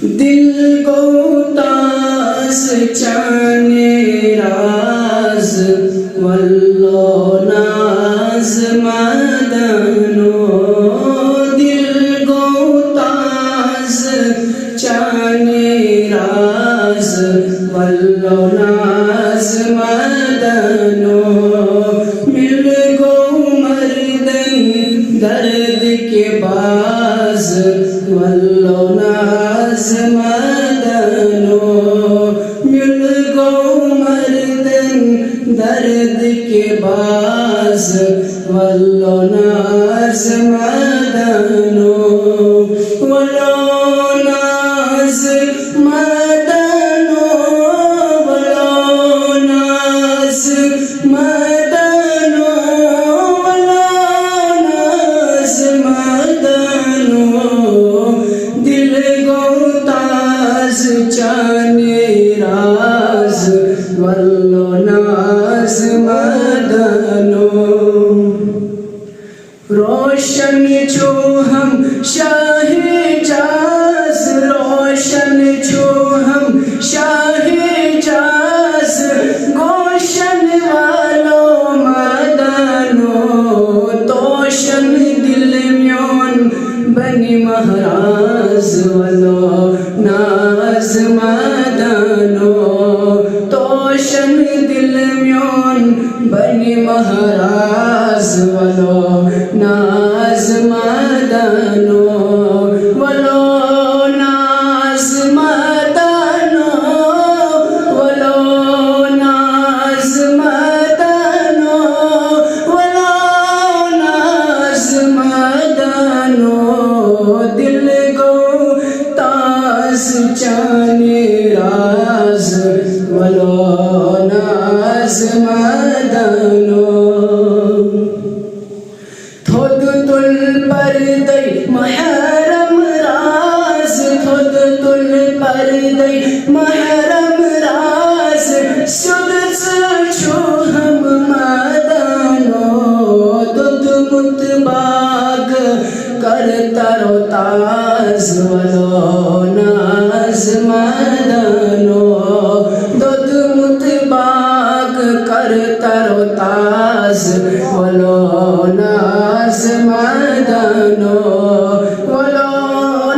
दिल को तास चाने राज वल्लो नाज मदनो दिल को तास चाने राज वल्लो नाज मदनो मिल गो मर्दन दर्द के बाज वल्लो नाज मदनो मिल गो मर्दन दर्द के बाज वल्लो नाज मदनो वल्लो नाज मदनो वल्लो नाज मदनो वल्लो नाज मदनो दिल गो ताज चाने राज वल्लो नाज मदनो रोशन छो हम शाहे जास रोशन छो हम शाहे जास गोशन वालो मदनो तोशन दिल म्योन बनी महाराज वलो नाज मदनो तोशन दिल म्योन बनी महाराज वलो नाज मदनो वलो नाज मदनो वलो नाज मदनो वलो नाज मदनो दिल गो तास चाने राज वलो नाज मदनो थोद तुल पर्दे महरम राज थोद तुल पर्दे महरम राज सुद छो हम मदनो दुद मुत बाग करता रो ताज वलो नाज मदनो दुद मुत बाग करता रो ताज वलो नाज मदनो वलो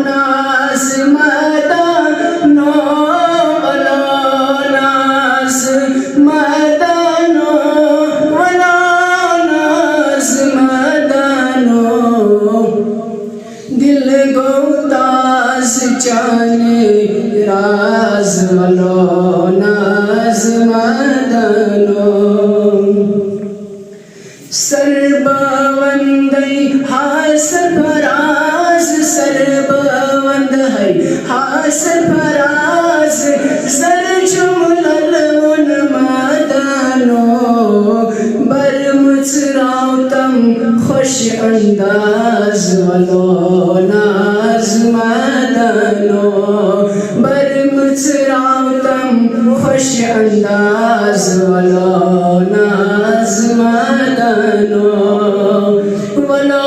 नाज मदनो वलो नाज मदनो वलो नाज मदनो दिल गो तास चाने राज वलो नाज मदनो सर्बवंदई हास फराज सर्बवंद है हास फराज सर जुमलल उन मदनो बर मुचराव तम खुश अंदाज वलो नाज मदनो बर मुचराव तम खुश अंदाज वलो नाज मदनो वलो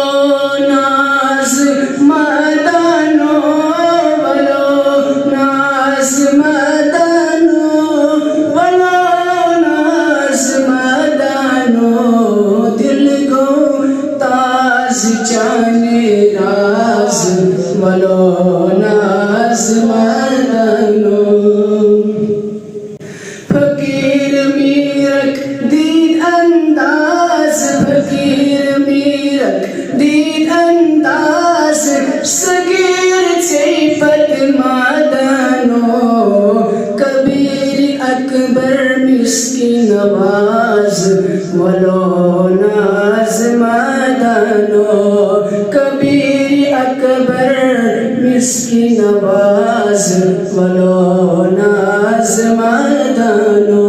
नाज मदनो वलो नाज मदनो वलो नाज मदनो दिल गो ताज चाने राज वलो नाज मदनो फकीर मीरक दीद अंदाज फकीर मीरक दीद अंदाज सगीर चैपत मदनो कबीर अकबर मिस्किन नवाज वलो नाज मदनो कबीर अकबर मिस्किन नवाज वलो नाज मदनो